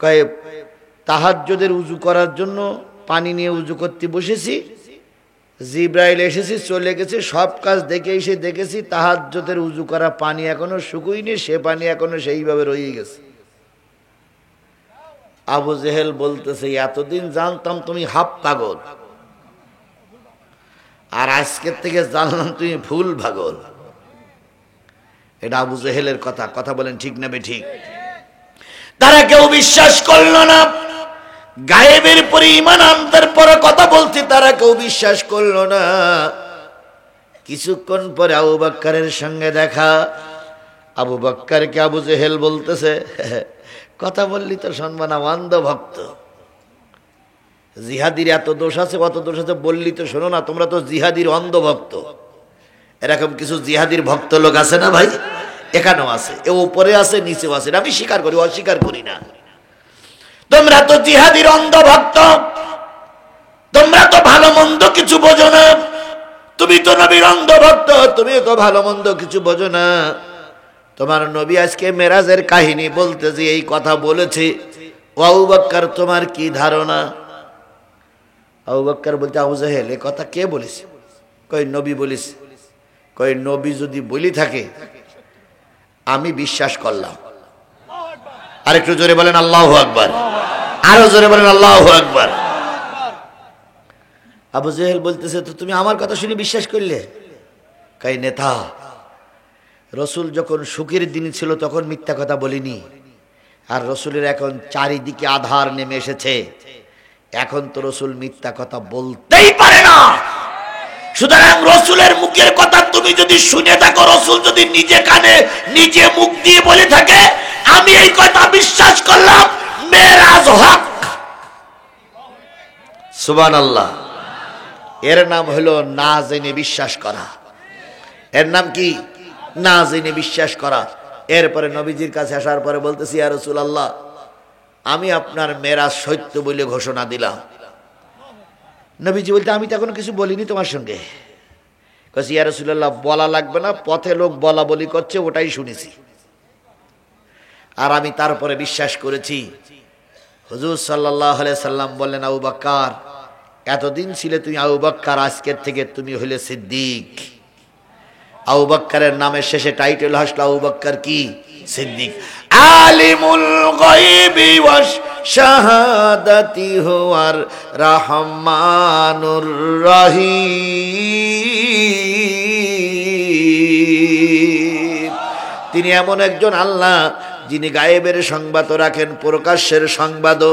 কয় তাহাজ্জুদের উজু করার জন্য পানি নিয়ে উজু করতে বসেছি, জিব্রাইল এসেছি, চলে গেছে, সব কাজ দেখে এসে দেখেছি তাহাজ্জুদের উজু করা পানি এখনো শুকুইনি, সে পানি এখনো সেইভাবে রয়ে গেছে। আবু জেহেল বলতেছে, এতদিন জানতাম তুমি হাফ পাগল, আর আজকের থেকে জানলাম তুমি ফুল পাগল। এটা আবু জেহেলের কথা। কথা বলেন ঠিক না বেঠিক? তারা কেউ বিশ্বাস করলো না। গায়েবের পরে ঈমান আনতে পরে কথা বলতে তারা কেউ বিশ্বাস করলো না। কিছুক্ষণ পরে আবু বকরের সঙ্গে দেখা। আবু বকরকে আবু জেহেল বলতেছে, কথা বললি তো শুনবা না, অন্ধ ভক্ত। জিহাদির এত দোষ আছে, অত দোষ আছে, বললি তো শোনো না, তোমরা তো জিহাদির অন্ধ ভক্ত। এরকম কিছু জিহাদির ভক্ত লোক আছে না ভাই? এখানেও আছে, এ উপরে আছে, নিচেও আছে। আমি স্বীকার করি, অস্বীকার করি না। তোমরা তো জিহাদির অন্ধ ভক্ত, তোমরা তো ভালো মন্দ কিছু বোঝো না। তুমি তো নবীর অন্ধ ভক্ত, তুমি তো ভালো মন্দ কিছু বোঝো না। তোমার নবী আজকে মেরাজের কাহিনী বলতে যে এই কথা বলেছে, ও আবু বকর তোমার কি ধারণা? আবু বকর বলতে, আবু জেহেল এ কথা কে বলেছে? কই নবী বলিস। কই নবী যদি বলি থাকে আমি বিশ্বাস করলাম। আরেকটু জোরে বলেন আল্লাহু আকবার, আরো জোরে বলেন আল্লাহু আকবার। আবু জেহেল বলতেছে, তো তুমি আমার কথা শুনে বিশ্বাস করলে? কই নেতা, রসুল যখন সুখের দিন ছিল তখন মিথ্যা কথা বলিনি, আর রসুলের এখন চারিদিকে আধার নেমে এসেছে, এখন তো রসুল মিথ্যা কথা বলতেই পারে না। সুতরাং রসুলের মুখের কথা তুমি যদি শুনে থাকো, রসুল যদি নিজে কানে নিজে মুখ দিয়ে বলে থাকে, আমি এই কথা বিশ্বাস করলাম, মেরাজ হক। সুবহানাল্লাহ। এর নাম হলো না জেনে বিশ্বাস করা। এর নাম কি? না জেনে বিশ্বাস করা। এরপরে নবীজির কাছে আসার পরে বলতেছি, ইয়া রাসূলুল্লাহ, আমি আপনার মেরাজ সত্য বলে ঘোষণা দিলাম। নবীজি বলতে, আমি তো এখনো কিছু বলিনি তোমার সঙ্গে। কইছি, ইয়া রাসূলুল্লাহ, বলা লাগবে না, পথে লোক বলা বলি করছে, ওটাই শুনেছি, আর আমি তারপরে বিশ্বাস করেছি। হুজুর সাল্লাল্লাহু আলাইহি সাল্লাম বললেন, আবু বকর, এতদিন ছিলে তুমি আবু বকর, আজকের থেকে তুমি হলে সিদ্দিক। আবু বকরের নামের শেষে টাইটেল আসলো আবু বকর কি? সিদ্দিক। আলিমুল গায়বি ওয়াশ শাহাদাতি হুয়ার রহমানুর রহিম। তিনি এমন একজন আল্লাহ যিনি গায়েবের সংবাদও রাখেন, প্রকাশ্যের সংবাদও।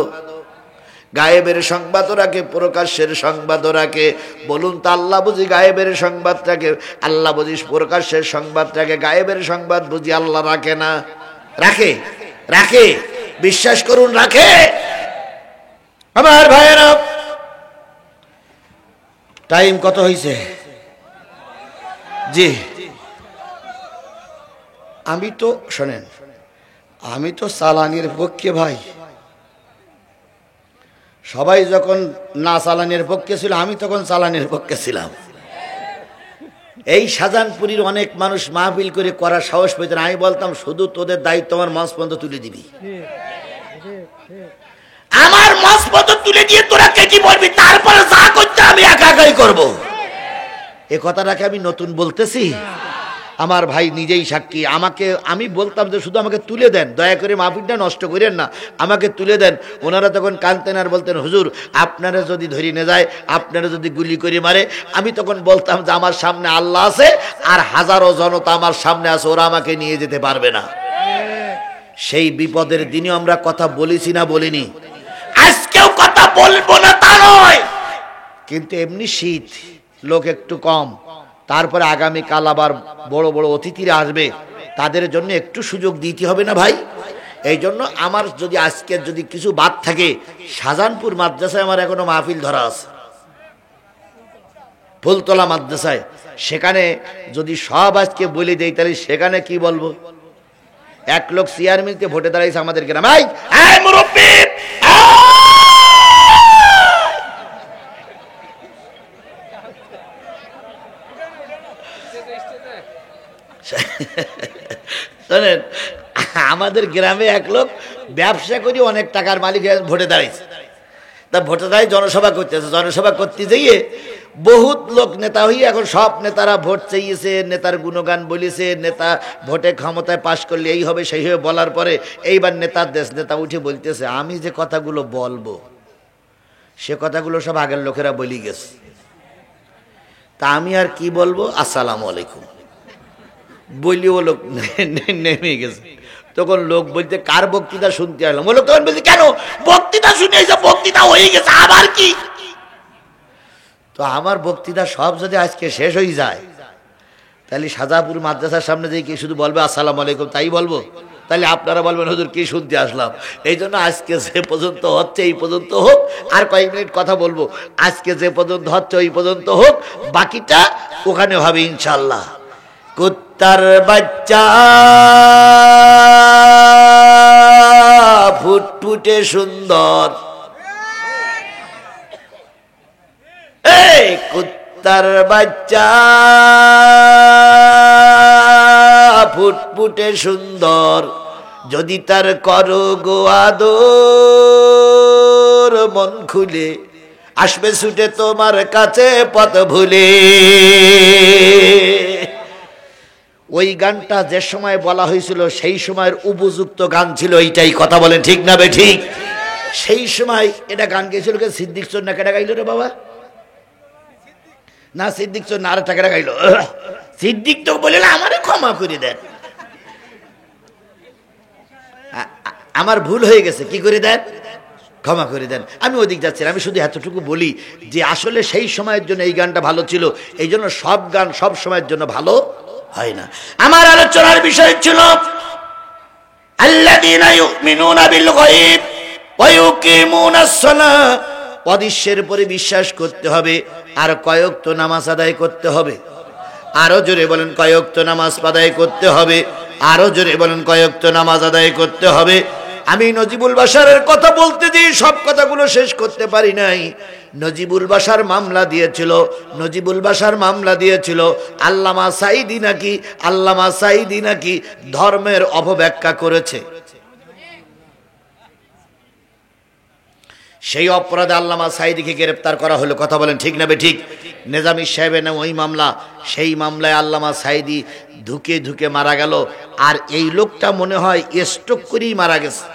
গায়েবের সংবাদও রাখে, প্রকাশ্যের সংবাদও রাখে। বলুন তো, আল্লাহ বুঝি গায়েবের সংবাদ রাখে? আল্লাহ বুঝি প্রকাশ্যের সংবাদ রাখে? গায়েবের সংবাদ বুঝি আল্লাহ রাখে না? রাখে, রাখে, বিশ্বাস করুন, রাখে। আমার ভাইয়েরা, টাইম কত হয়েছে? জি, আমি তো শোনেন, আমি তো চালানির পক্ষে ভাই। সবাই যখন না চালানের পক্ষে ছিল, আমি তখন চালানের পক্ষে ছিলাম। এই শাহজাহানপুরীর অনেক মানুষ মাহফিল করে করার সাহস পেত না। আমি বলতাম, শুধু তোদের দায়িত্ব আমার মঞ্চ পর্যন্ত তুলে দিবি, আমার মঞ্চ পর্যন্ত তুলে দিয়ে তোরা কে কি বলবি, তারপরে যা করতে আমি একা একাই করবো। এ কথাটাকে আমি নতুন বলতেছি, আমার ভাই নিজেই সাক্ষী। আমি বলতাম যে শুধু আমাকে তুলে দেন, দয়া করে মাহফিলটা নষ্ট করেন না, আমাকে তুলে দেন। ওনারা তখন কাঁদতেন আর বলতেন, হুজুর আপনারা যদি ধরে নিয়ে যায়, আপনারা যদি গুলি করে মারে। আমি তখন বলতাম যে আমার সামনে আল্লাহ আছে, আর হাজারো জনতা আমার সামনে আছে, ওরা আমাকে নিয়ে যেতে পারবে না। সেই বিপদের দিনে আমরা কথা বলেছি না বলিনি? আজকেও কথা বলবো না তা নয়, কিন্তু এমনি শীত, লোক একটু কম, তারপরে আগামীকাল আবার বড় বড় অতিথিরা আসবে, তাদের জন্য একটু সুযোগ দিতে হবে না ভাই? এই জন্য আমার যদি আজকের যদি কিছু বাদ থাকে, শাহজাহানপুর মাদ্রাসায় আমার এখনো মাহফিল ধরা আছে, ফুলতলা মাদ্রাসায়। সেখানে যদি সব আজকে বলে দেই, তাহলে সেখানে কি বলবো? এক লোক চেয়ারম্যানকে ভোটে দাঁড়াইছে আমাদের গ্রামে, এই মুরব্বি, শোনেন, আমাদের গ্রামে এক লোক ব্যবসা করি অনেক টাকার মালিক ভোটে দাঁড়াইছে। তা ভোটে দাঁড়িয়ে জনসভা করতেছে, জনসভা করতে যেয়ে বহুত লোক নেতা হই, এখন সব নেতারা ভোট চেয়েছে, নেতার গুণগান বলিছে, নেতা ভোটে ক্ষমতায় পাশ করলে এই হবে সেই হবে বলার পরে এইবার নেতার দেশ, নেতা উঠে বলতেছে আমি যে কথাগুলো বলবো সে কথাগুলো সব আগের লোকেরা বলি গেছে, তা আমি আর কি বলবো, আসসালামু আলাইকুম বলিও লোক নেমে গেছে। তখন লোক বলতে কার বক্তৃতা শুনতে আসলাম, বলো তখন বলছি কেন বক্তৃতা শুনে এসে বক্তৃতা হয়ে গেছে আবার কি। তো আমার বক্তৃতা সব যদি আজকে শেষ হয়ে যায় তাহলে সাজাপুর মাদ্রাসার সামনে দিয়ে কি শুধু বলবে আসসালামু আলাইকুম তাই বলবো? তাহলে আপনারা বলবেন হুজুর কি শুনতে আসলাম। এই জন্য আজকে যে পর্যন্ত হচ্ছে এই পর্যন্ত হোক, আর কয়েক মিনিট কথা বলবো, আজকে যে পর্যন্ত হচ্ছে ওই পর্যন্ত হোক, বাকিটা ওখানে হবে ইনশাল্লাহ। কুত্তার বাচ্চা ফুটফুটে সুন্দর, এই কুত্তার বাচ্চা ফুটফুটে সুন্দর, যদি তার করো গো আদর, মন খুলে আসবে ছুটে তোমার কাছে পথ ভুলে। ওই গানটা যে সময় বলা হয়েছিল সেই সময়ের উপযুক্ত গান ছিল এইটাই, কথা বলেন ঠিক না বে ঠিক? সেই সময় এটা গান গেছিল কে? সিদ্দিক চোর না কেটা গাইল রে বাবা? না সিদ্দিক চোর না, আরেকটা কেটা গাইল? সিদ্দিক তো বলে আমারে ক্ষমা করে দেন, আমার ভুল হয়ে গেছে, কি করে দেন? ক্ষমা করে দেন। আমি ওদিক যাচ্ছি, আমি শুধু এতটুকু বলি যে আসলে সেই সময়ের জন্য এই গানটা ভালো ছিল, এই জন্য সব গান সব সময়ের জন্য ভালো হয় না। আমার আলোচনার বিষয় ছিল আল্লাযীনা ইউমিনুনা বিল গায়ব ওয়া ইউকিমুনাস সালাহ, অদৃশ্যের উপরে বিশ্বাস করতে হবে, আর কয়েক তো নামাজ আদায় করতে হবে। আরো জোরে বলেন কয়েক তো নামাজ আদায় করতে হবে, আরো জোরে বলেন কয়েক তো নামাজ আদায় করতে হবে। আমি নজিবুল বাশারের কথা বলতে যে সব কথাগুলো শেষ করতে পারি নাই। নজিবুল বাশার মামলা দিয়েছিল, নজিবুল বাশার মামলা দিয়েছিল আল্লামা সাঈদী নাকি ধর্মের অপব্যাখ্যা করেছে। সেই অপরাধে আল্লামা সাঈদীকে গ্রেফতার করা হলো, কথা বলেন ঠিক না বে ঠিক? নেজামী সাহেবের নাম ওই মামলা, সেই মামলায় আল্লামা সাঈদী ধুকে ধুকে মারা গেল। আর এই লোকটা মনে হয় স্ট্রোক করেই মারা গেছে,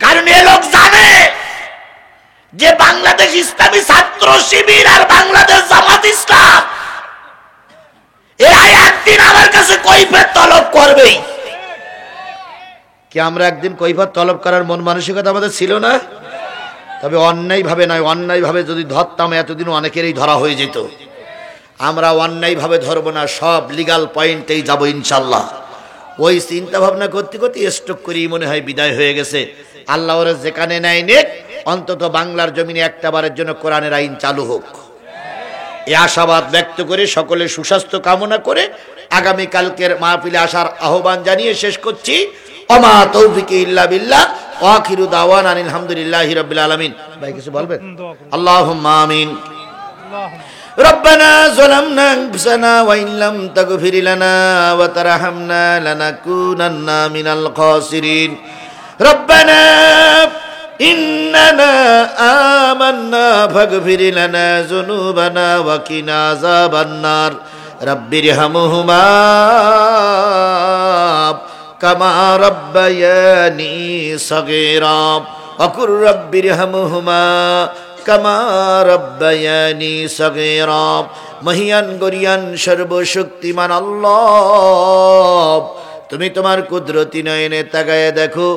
কারণ এই লোক জানে যে বাংলাদেশ ইসলামী ছাত্র শিবির আর বাংলাদেশ জামাত ইসলাম এরা একদিন আমার কাছে কৈফিয়ত তলব করবেই। কি আমরা একদিন কৈফিয়ত তলব করার মন মানসিকতা আমাদের ছিল না? তবে অন্যায়ভাবে নয়, অন্যায়ভাবে যদি ধরতাম এতদিন অনেকেরই ধরা হয়ে যেত। আমরা অন্যায়ভাবে ধরবো না, সব লিগাল পয়েন্টেই যাবো ইনশাল্লাহ। ওই চিন্তা ভাবনা করতে করতে স্ট্রোক করেই মনে হয় বিদায় হয়ে গেছে। আল্লাহ ওরা যেখানে নেয় নেক, অন্তত বাংলার জমিনে একটা বারের জন্য কোরআনের আইন চালু হোক, এই আশাবাদ ব্যক্ত করে সকলে সুস্বাস্থ্য কামনা করে আগামীকালকের মাহফিলে আসার আহ্বান জানিয়ে শেষ করছি। ওমা তৌফিক ইল্লা বিল্লাহ, আখিরু দাওয়ানা আলহামদুলিল্লাহি রাব্বিল আলামিন। ভাই কিছু বলবেন? আল্লাহুম্মা আমিন। ربنا ظلمنا أنفسنا وإن لم تغفر لنا وترحمنا لنكونن من الخاسرين ربنا إننا آمنا فاغفر لنا ذنوبنا وقنا عذاب النار رب ارحمهما كما ربياني صغيرا وقل رب ارحمهما কামা রব্বায়ানি সগীরা। মহিয়ান গরিয়ান সর্বশক্তিমান আল্লাহ, তুমি তোমার কুদরতি নয়নে তাকায়ে দেখো,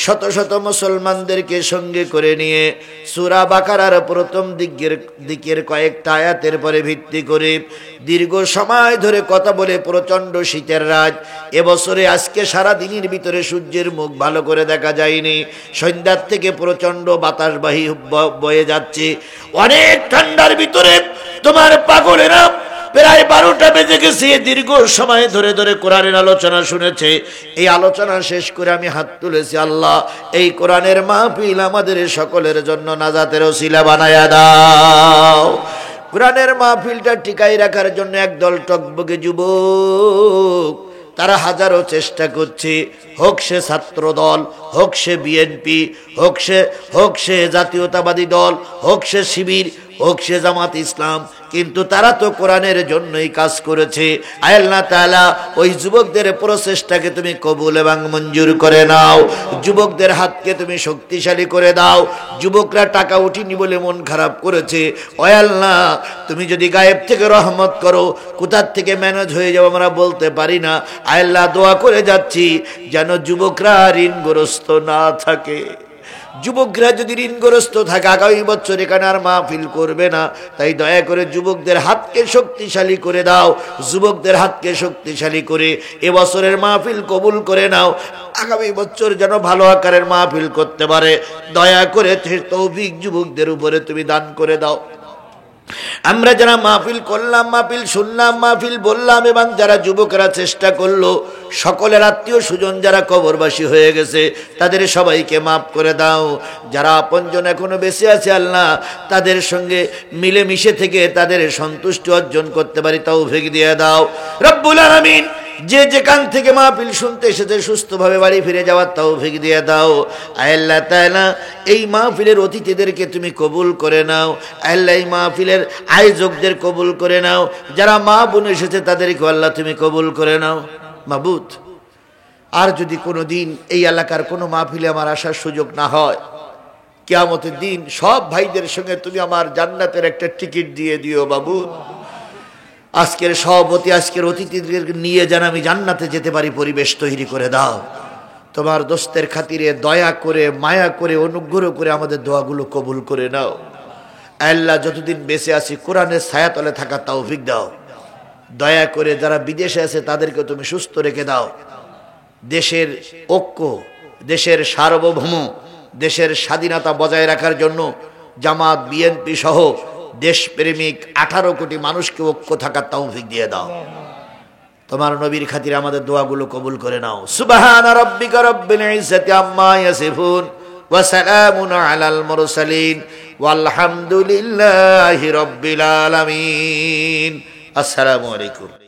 শত শত মুসলমানদেরকে সঙ্গে করে নিয়ে সূরা বাকারার প্রথম দিকের কয়েকটা আয়াতের পরে ভিত্তি করে দীর্ঘ সময় ধরে কথা বলে প্রচণ্ড শীতের রাত, এবছরে আজকে সারা দিনের ভিতরে সূর্যের মুখ ভালো করে দেখা যায়নি। সন্ধ্যার থেকে প্রচণ্ড বাতাসবাহী বয়ে যাচ্ছে, অনেক ঠান্ডার ভিতরে তোমার পাগলেরা প্রায় 12টা বেজে গেছে, দীর্ঘ সময় ধরে ধরে কোরআনের আলোচনা শুনেছে। এই আলোচনা শেষ করে আমি হাত তুলেছি, আল্লাহ এই কোরআনের মাহফিল আমাদের সকলের জন্য নাজাতের ওসিলা বানায়া দাও। কোরআনের মাহফিলটা টিকাই রাখার জন্য একদল টকবগে যুবক, তারা হাজারো চেষ্টা করছে, হোক সে ছাত্র দল, হোক সে বিএনপি, হোক সে জাতীয়তাবাদী দল, হোক সে শিবির, হোক সে জামাত ইসলাম, কিন্তু তারা তো কোরআনের জন্যই কাজ করেছে। আল্লাহ তাআলা ওই যুবকদের প্রচেষ্টাকে তুমি কবুল এবং মঞ্জুর করে নাও। যুবকদের হাতকে তুমি শক্তিশালী করে দাও। যুবকরা টাকা উঠিনি বলে মন খারাপ করেছে, ও আল্লাহ তুমি যদি গায়েব থেকে রহমত করো, কোথার থেকে ম্যানেজ হয়ে যাবে আমরা বলতে পারি না। আল্লাহ দোয়া করে যাচ্ছি যেন যুবকরা ঋণগ্রস্ত না থাকে। যুবকরা যদি ঋণগ্রস্ত থাকে আগামী বছর এখানে আর মাহফিল করবে না। তাই দয়া করে যুবকদের হাতকে শক্তিশালী করে দাও। যুবকদের হাতকে শক্তিশালী করে এবছরের মাহফিল কবুল করে নাও। আগামী বছর যেন ভালো আকারের মাহফিল করতে পারে দয়া করে তৌফিক যুবকদের উপরে তুমি দান করে দাও। আমরা যারা মাহফিল করলাম, মাহফিল শুনলাম, মাহফিল বললাম, এবং যারা যুবকরা চেষ্টা করলো, সকলের আত্মীয় স্বজন যারা কবরবাসী হয়ে গেছে তাদের সবাইকে মাফ করে দাও। যারা আপনজন এখনো বেঁচে আছে আল্লাহ তাদের সঙ্গে মিলেমিশে থেকে তাদের সন্তুষ্টি অর্জন করতে পারি তৌফিক দিয়ে দাও রব্বুল আলামিন। যে যেখান থেকে মাহফিল শুনতে এসেছে সুস্থভাবে বাড়ি ফিরে যাওয়ার তৌফিক দিয়ে দাও। আল্লাহ তাআলা এই মাহফিলের অতিথিদেরকে তুমি কবুল করে নাও। আল্লাহ এই মাহফিলের আয়োজকদের কবুল করে নাও। যারা মা বোন এসেছে তাদেরকে আল্লাহ তুমি কবুল করে নাও। মাবুদ, আর যদি কোনো দিন এই এলাকার কোনো মাহফিলে আমার আসার সুযোগ না হয়, কিয়ামতের দিন সব ভাইদের সঙ্গে তুমি আমার জান্নাতের একটা টিকিট দিয়ে দিও বাবুদ। আজকের সভাপতি, আজকের অতিথিদের নিয়ে যেন আমি জান্নাতে যেতে পারি পরিবেশ তৈরি করে দাও। তোমার দোস্তের খাতিরে দয়া করে, মায়া করে, অনুগ্রহ করে আমাদের দোয়াগুলো কবুল করে নাও। আল্লাহ যতদিন বেঁচে আছি কোরআনের ছায়াতলে থাকা তৌফিক দাও। দয়া করে যারা বিদেশে আছে তাদেরকে তুমি সুস্থ রেখে দাও। দেশের ঐক্য, দেশের সার্বভৌম, দেশের স্বাধীনতা বজায় রাখার জন্য জামাত, বিএনপি সহ দেশপ্রেমিক 18 কোটি মানুষকে ঐক্য থাকার তৌফিক দিয়ে দাও। তোমার নবীর খাতিরে আমাদের দোয়াগুলো কবুল করে নাও। সুবহান রাব্বিকা রাব্বিল ইজ্জাতি আম্মা ইয়াসিফুন ওয়া সালামুন আলাল মুরসালিন ওয়ালহামদুলিল্লাহি রাব্বিল আলামিন। আসসালামু আলাইকুম।